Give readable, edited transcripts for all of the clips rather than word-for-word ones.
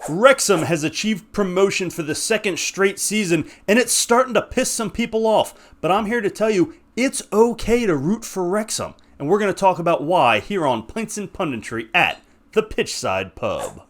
Wrexham has achieved promotion for the second straight season, and it's starting to piss some people off. But I'm here to tell you, it's okay to root for Wrexham. And we're going to talk about why here on Pints and Punditry at the Pitchside Pub.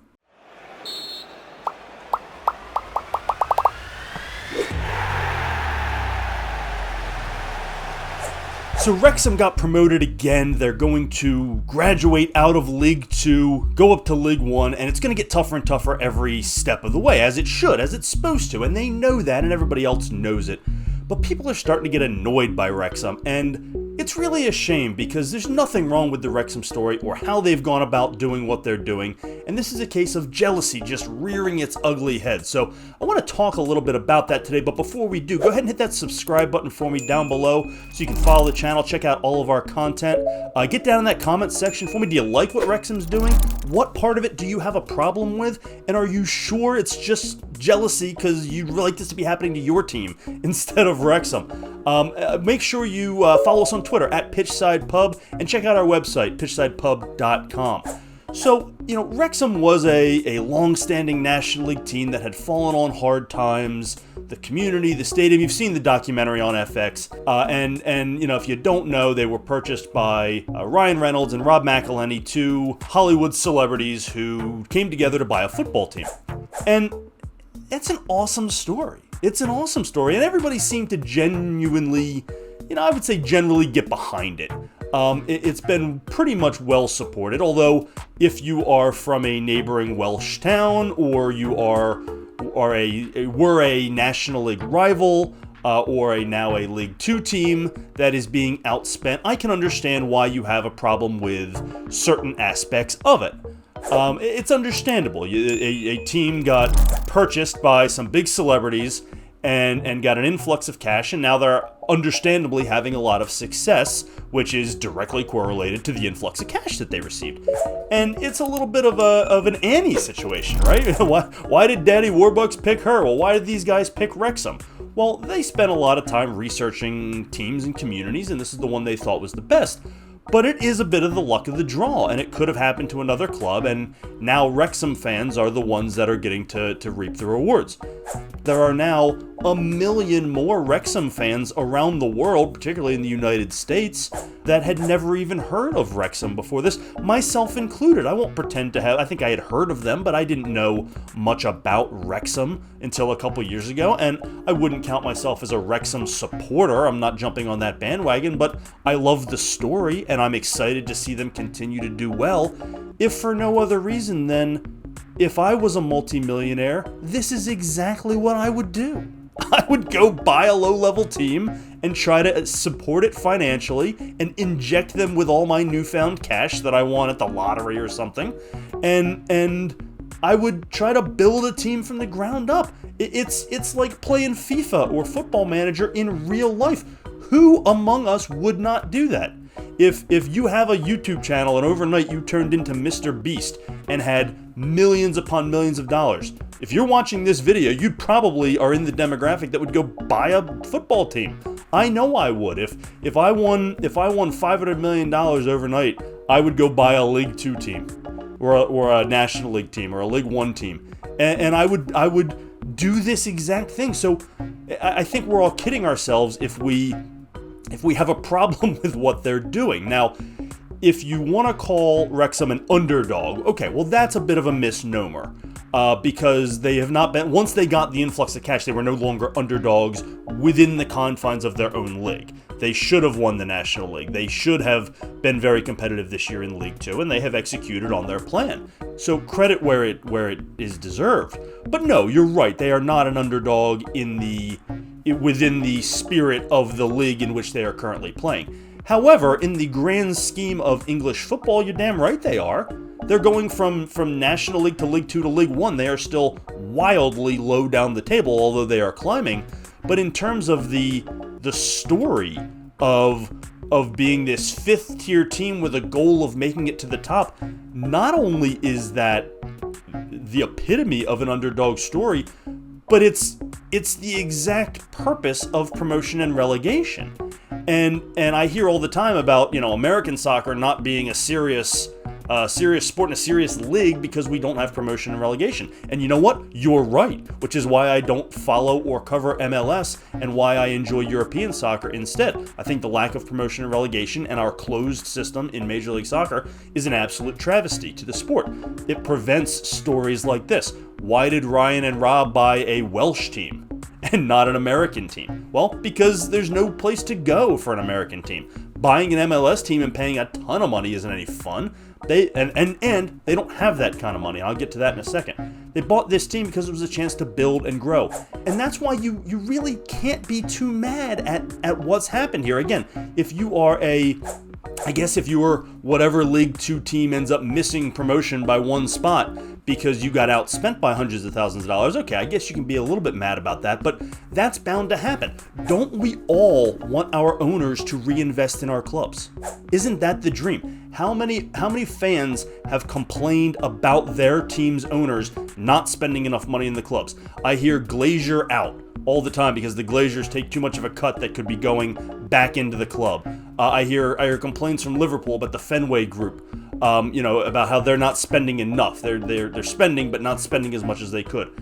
So Wrexham got promoted again. They're going to graduate out of League 2, go up to League 1, and it's going to get tougher and tougher every step of the way, as it should, as it's supposed to, and they know that, and everybody else knows it. But people are starting to get annoyed by Wrexham, and it's really a shame because there's nothing wrong with the Wrexham story or how they've gone about doing what they're doing, and this is a case of jealousy just rearing its ugly head. So I want to talk a little bit about that today, but before we do, go ahead and hit that subscribe button for me down below so you can follow the channel, check out all of our content. Get down in that comment section for me. Do you like what Wrexham's doing? What part of it do you have a problem with? And are you sure it's just jealousy because you'd like this to be happening to your team instead of Wrexham? Make sure you follow us on Twitter at Pitchside Pub and check out our website, pitchsidepub.com. So, Wrexham was a long-standing National League team that had fallen on hard times. The community, the stadium, you've seen the documentary on FX. And if you don't know, they were purchased by Ryan Reynolds and Rob McElhenney, two Hollywood celebrities who came together to buy a football team. And it's an awesome story. It's an awesome story, and everybody seemed to genuinely, I would say generally get behind it. It's been pretty much well supported, although if you are from a neighboring Welsh town or you were a National League rival or now a League 2 team that is being outspent, I can understand why you have a problem with certain aspects of it. It's understandable. A team got purchased by some big celebrities and got an influx of cash, and now they're understandably having a lot of success, which is directly correlated to the influx of cash that they received. And it's a little bit of an Annie situation, right? Why did Daddy Warbucks pick her? Well, why did these guys pick Wrexham? Well, they spent a lot of time researching teams and communities, and this is the one they thought was the best. But it is a bit of the luck of the draw, and it could have happened to another club, and now Wrexham fans are the ones that are getting to reap the rewards. There are now a million more Wrexham fans around the world, particularly in the United States, that had never even heard of Wrexham before this, myself included. I won't pretend to have. I think I had heard of them, but I didn't know much about Wrexham until a couple years ago, and I wouldn't count myself as a Wrexham supporter. I'm not jumping on that bandwagon, but I love the story, and I'm excited to see them continue to do well, if for no other reason than if I was a multimillionaire, this is exactly what I would do. I would go buy a low-level team and try to support it financially and inject them with all my newfound cash that I won at the lottery or something, and I would try to build a team from the ground up. It's like playing FIFA or Football Manager in real life. Who among us would not do that? If you have a YouTube channel and overnight you turned into Mr. Beast and had millions upon millions of dollars, if you're watching this video, you probably are in the demographic that would go buy a football team. I know I would. If I won $500 million overnight, I would go buy a League 2 team or a National League team or a League 1 team. And I would do this exact thing. So I think we're all kidding ourselves if we have a problem with what they're doing. Now, if you want to call Wrexham an underdog, okay, well, that's a bit of a misnomer because they have not been, once they got the influx of cash, they were no longer underdogs within the confines of their own league. They should have won the National League. They should have been very competitive this year in League 2, and they have executed on their plan. So credit where it is deserved. But no, you're right. They are not an underdog within the spirit of the league in which they are currently playing. However, in the grand scheme of English football, you're damn right they are. They're going from National League to League 2 to League 1. They are still wildly low down the table, although they are climbing. But in terms of the story of being this fifth-tier team with a goal of making it to the top, not only is that the epitome of an underdog story, but it's the exact purpose of promotion and relegation. And I hear all the time about, American soccer not being a serious serious sport and a serious league because we don't have promotion and relegation. And you know what? You're right, which is why I don't follow or cover MLS and why I enjoy European soccer instead. I think the lack of promotion and relegation and our closed system in Major League Soccer is an absolute travesty to the sport. It prevents stories like this. Why did Ryan and Rob buy a Welsh team and not an American team? Well, because there's no place to go for an American team. Buying an MLS team and paying a ton of money isn't any fun. They don't have that kind of money. I'll get to that in a second. They bought this team because it was a chance to build and grow. And that's why you really can't be too mad at what's happened here. Again, if you are if your whatever League 2 team ends up missing promotion by one spot because you got outspent by hundreds of thousands of dollars, okay, I guess you can be a little bit mad about that, but that's bound to happen. Don't we all want our owners to reinvest in our clubs? Isn't that the dream? How many fans have complained about their team's owners not spending enough money in the clubs? I hear Glazier out all the time because the Glazers take too much of a cut that could be going back into the club. I hear complaints from Liverpool about the Fenway Group, about how they're not spending enough. They're spending, but not spending as much as they could.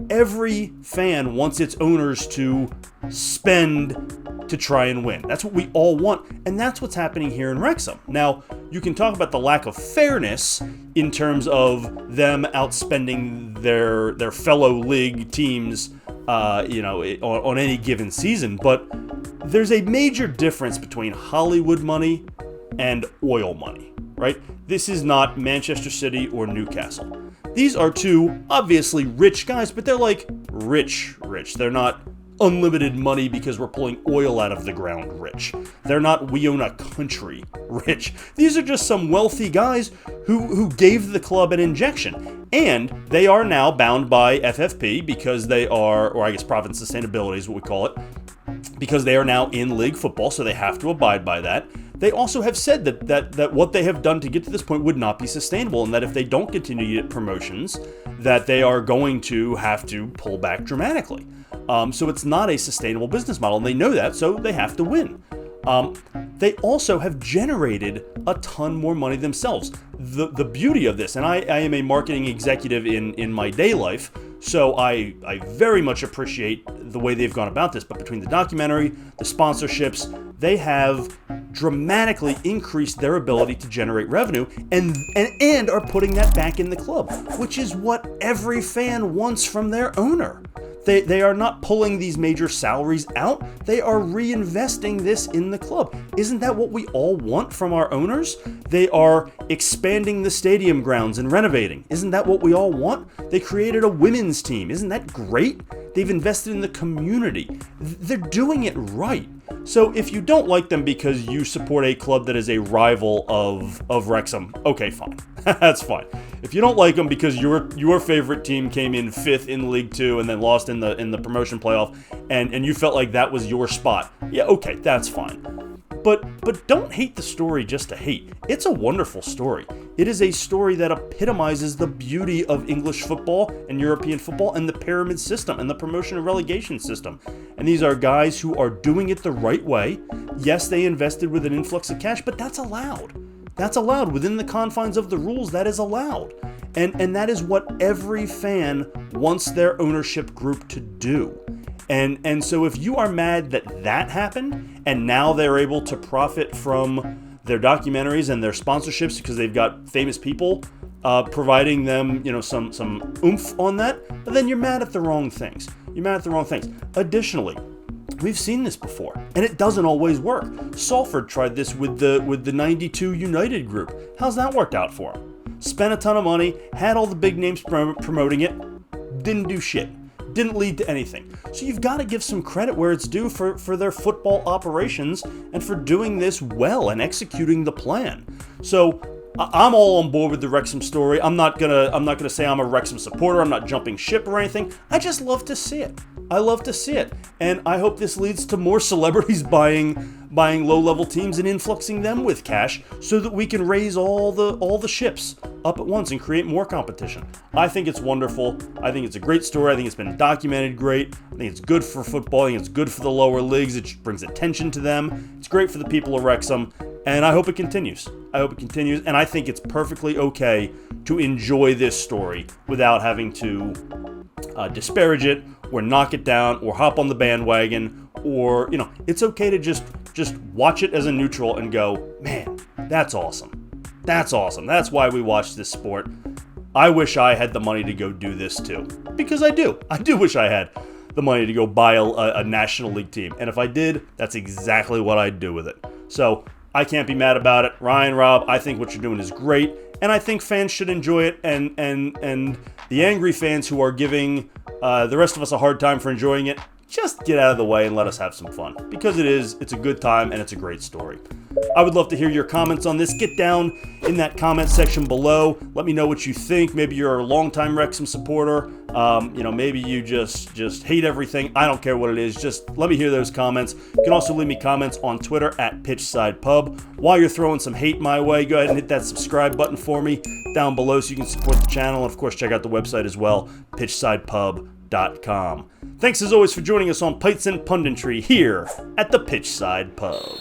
Every fan wants its owners to spend to try and win. That's what we all want, and that's what's happening here in Wrexham. Now, you can talk about the lack of fairness in terms of them outspending their fellow league teams, on any given season, but there's a major difference between Hollywood money and oil money, right? This is not Manchester City or Newcastle. These are two obviously rich guys, but they're like rich. They're not unlimited money because we're pulling oil out of the ground rich. They're not we own a country rich. These are just some wealthy guys who gave the club an injection. And they are now bound by FFP because they are, or I guess profit and sustainability is what we call it, because they are now in league football, so they have to abide by that. They also have said that what they have done to get to this point would not be sustainable, and that if they don't continue to get promotions, that they are going to have to pull back dramatically. So it's not a sustainable business model, and they know that, so they have to win. They also have generated a ton more money themselves. The beauty of this, and I am a marketing executive in my day life, so I very much appreciate the way they've gone about this, but between the documentary, the sponsorships, they have dramatically increased their ability to generate revenue and are putting that back in the club, which is what every fan wants from their owner. They are not pulling these major salaries out. They are reinvesting this in the club. Isn't that what we all want from our owners? They are expanding the stadium grounds and renovating. Isn't that what we all want? They created a women's team. Isn't that great? They've invested in the community. They're doing it right. So if you don't like them because you support a club that is a rival of Wrexham, okay, fine. That's fine. If you don't like them because your favorite team came in 5th in League 2 and then lost in the promotion playoff and you felt like that was your spot, yeah, okay, that's fine. But don't hate the story just to hate. It's a wonderful story. It is a story that epitomizes the beauty of English football and European football and the pyramid system and the promotion and relegation system. And these are guys who are doing it the right way. Yes, they invested with an influx of cash, but that's allowed. That's allowed. Within the confines of the rules, that is allowed. And that is what every fan wants their ownership group to do. And so if you are mad that happened, and now they're able to profit from their documentaries and their sponsorships because they've got famous people providing them, some oomph on that, but then you're mad at the wrong things. You're mad at the wrong things. Additionally, we've seen this before, and it doesn't always work. Salford tried this with the 92 United group. How's that worked out for them? Spent a ton of money, had all the big names promoting it, didn't do shit. Didn't lead to anything. So you've got to give some credit where it's due for their football operations and for doing this well and executing the plan. So I'm all on board with the Wrexham story. I'm not gonna say I'm a Wrexham supporter. I'm not jumping ship or anything. I just love to see it. I love to see it. And I hope this leads to more celebrities buying low-level teams and influxing them with cash so that we can raise all the ships up at once and create more competition. I think it's wonderful. I think it's a great story. I think it's been documented great. I think it's good for football. I think it's good for the lower leagues. It brings attention to them. It's great for the people of Wrexham, and I hope it continues. And I think it's perfectly okay to enjoy this story without having to disparage it or knock it down or hop on the bandwagon, or, it's okay to just watch it as a neutral and go, man, that's awesome. That's awesome. That's why we watch this sport. I wish I had the money to go do this too, because I do. I do wish I had the money to go buy a National League team. And if I did, that's exactly what I'd do with it. So I can't be mad about it. Ryan, Rob, I think what you're doing is great, and I think fans should enjoy it. And the angry fans who are giving the rest of us a hard time for enjoying it, just get out of the way and let us have some fun, because it's a good time and it's a great story. I would love to hear your comments on this. Get down in that comment section below. Let me know what you think. Maybe you're a longtime Wrexham supporter. Maybe you just hate everything. I don't care what it is. Just let me hear those comments. You can also leave me comments on Twitter at PitchsidePub. While you're throwing some hate my way, go ahead and hit that subscribe button for me down below so you can support the channel. And of course, check out the website as well, pitchsidepub.com. Thanks as always for joining us on Pints and Punditry here at the Pitchside Pub.